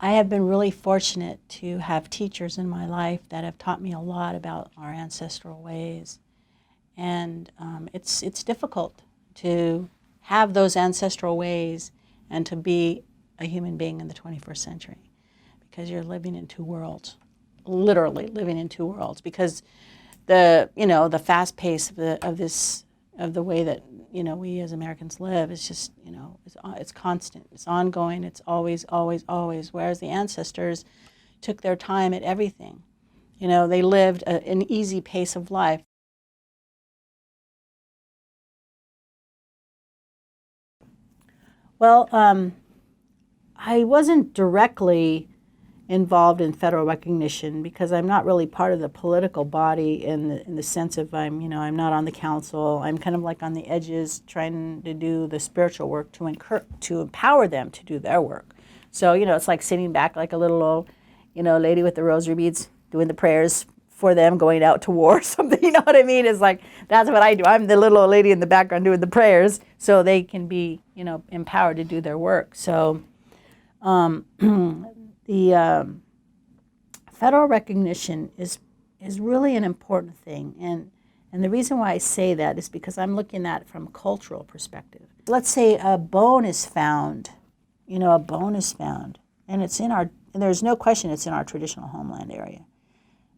I have been really fortunate to have teachers in my life that have taught me a lot about our ancestral ways. And it's difficult to have those ancestral ways and to be a human being in the 21st century, because you're living in two worlds, literally living in two worlds, because the fast pace of the way that we as Americans live is just it's constant, it's ongoing, it's always, whereas the ancestors took their time at everything. They lived an easy pace of life. Well, I wasn't directly involved in federal recognition because I'm not really part of the political body in the sense of I'm not on the council. I'm kind of like on the edges trying to do the spiritual work to empower them to do their work. So, it's like sitting back like a little old, lady with the rosary beads doing the prayers for them going out to war or something, you know what I mean? It's like, that's what I do. I'm the little old lady in the background doing the prayers so they can be, empowered to do their work. So the federal recognition is really an important thing. And the reason why I say that is because I'm looking at it from a cultural perspective. Let's say a bone is found, and and there's no question it's in our traditional homeland area.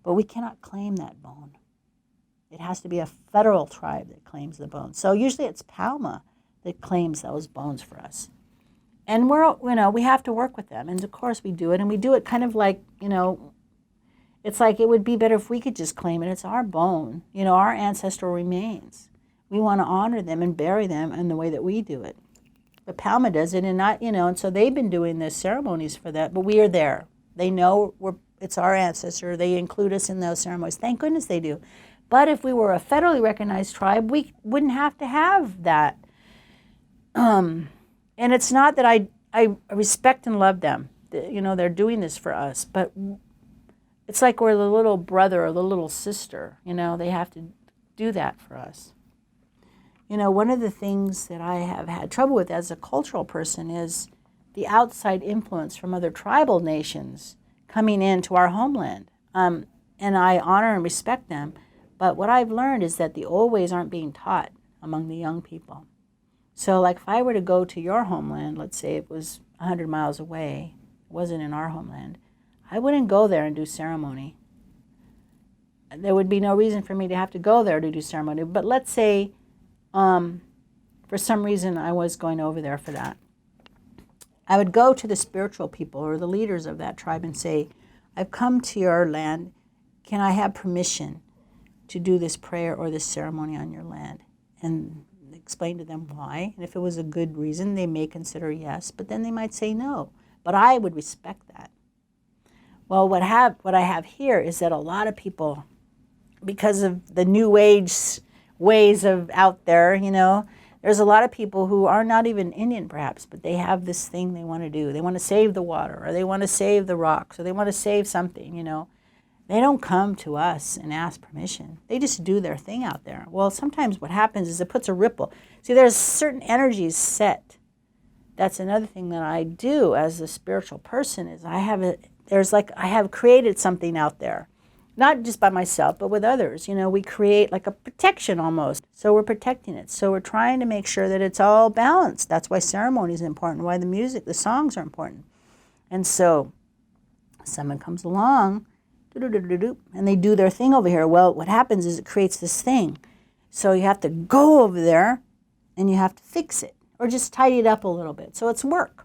But we cannot claim that bone. It has to be a federal tribe that claims the bone. So usually it's Palma that claims those bones for us. And we have to work with them. And of course we do it. And we do it kind of like, it's like it would be better if we could just claim it. It's our bone, our ancestral remains. We want to honor them and bury them in the way that we do it. But Palma does it, and not, and so they've been doing the ceremonies for that, but we are there. They know it's our ancestor. They include us in those ceremonies. Thank goodness they do. But if we were a federally recognized tribe, we wouldn't have to have that. And it's not that I respect and love them. They're doing this for us, but it's like we're the little brother or the little sister. They have to do that for us. One of the things that I have had trouble with as a cultural person is the outside influence from other tribal nations coming into our homeland. And I honor and respect them. But what I've learned is that the old ways aren't being taught among the young people. So like if I were to go to your homeland, let's say it was 100 miles away, it wasn't in our homeland, I wouldn't go there and do ceremony. There would be no reason for me to have to go there to do ceremony. But let's say for some reason I was going over there for that. I would go to the spiritual people or the leaders of that tribe and say, I've come to your land. Can I have permission to do this prayer or this ceremony on your land? And explain to them why. And if it was a good reason, they may consider yes, but then they might say no. But I would respect that. Well, what I have here is that a lot of people, because of the new age ways of out there, there's a lot of people who are not even Indian perhaps, but they have this thing they want to do. They want to save the water, or they want to save the rocks, or they want to save something, They don't come to us and ask permission. They just do their thing out there. Well, sometimes what happens is it puts a ripple. See, there's certain energies set. That's another thing that I do as a spiritual person is I have created something out there. Not just by myself, but with others. We create like a protection almost. So we're protecting it. So we're trying to make sure that it's all balanced. That's why ceremony is important, why the music, the songs are important. And so someone comes along, and they do their thing over here. Well, what happens is it creates this thing. So you have to go over there and you have to fix it or just tidy it up a little bit. So it's work.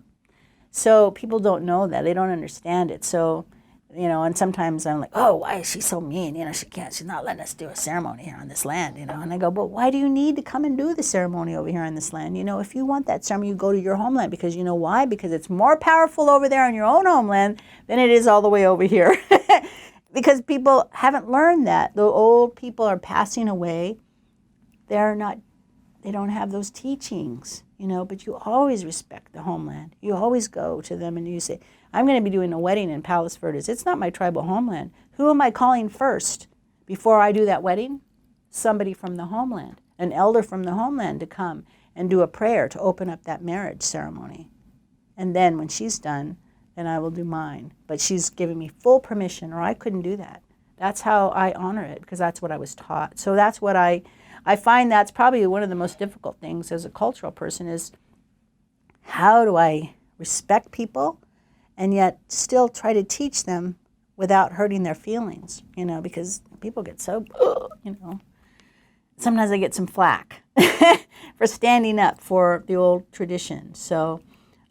So people don't know that. They don't understand it. So, and sometimes I'm like, oh, why is she so mean? She's not letting us do a ceremony here on this land, And I go, but why do you need to come and do the ceremony over here on this land? If you want that ceremony, you go to your homeland because you know why? Because it's more powerful over there on your own homeland than it is all the way over here. Because people haven't learned that. The old people are passing away. They don't have those teachings, but you always respect the homeland. You always go to them and you say, I'm going to be doing a wedding in Palos Verdes. It's not my tribal homeland. Who am I calling first before I do that wedding? Somebody from the homeland, an elder from the homeland to come and do a prayer to open up that marriage ceremony. And then when she's done, and I will do mine. But she's giving me full permission, or I couldn't do that. That's how I honor it, because that's what I was taught. So that's what I find that's probably one of the most difficult things as a cultural person is, how do I respect people and yet still try to teach them without hurting their feelings, because people get so, sometimes I get some flack for standing up for the old tradition. So,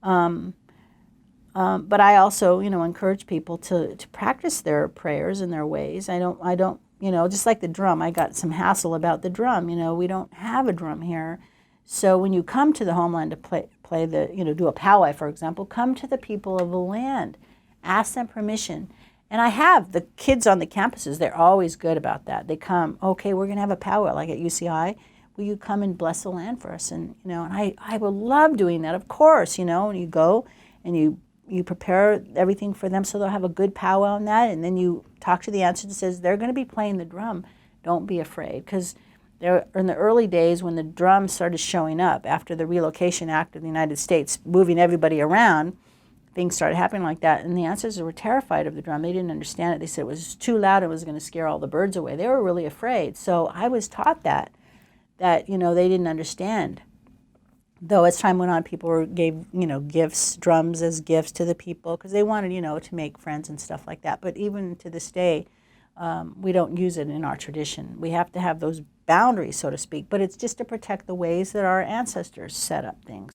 but I also, encourage people to practice their prayers and their ways. I don't, just like the drum, I got some hassle about the drum. We don't have a drum here. So when you come to the homeland to play the, do a powwow, for example, come to the people of the land, ask them permission. And I have the kids on the campuses, they're always good about that. They come, okay, we're going to have a powwow like at UCI. Will you come and bless the land for us? And, and I would love doing that, of course, and you go and you prepare everything for them so they'll have a good powwow on that. And then you talk to the ancestors and says, they're going to be playing the drum. Don't be afraid. Because in the early days when the drum started showing up after the Relocation Act of the United States, moving everybody around, things started happening like that. And the ancestors were terrified of the drum. They didn't understand it. They said it was too loud. It was going to scare all the birds away. They were really afraid. So I was taught that they didn't understand. Though as time went on, people gave, gifts, drums as gifts to the people because they wanted, to make friends and stuff like that. But even to this day, we don't use it in our tradition. We have to have those boundaries, so to speak. But it's just to protect the ways that our ancestors set up things.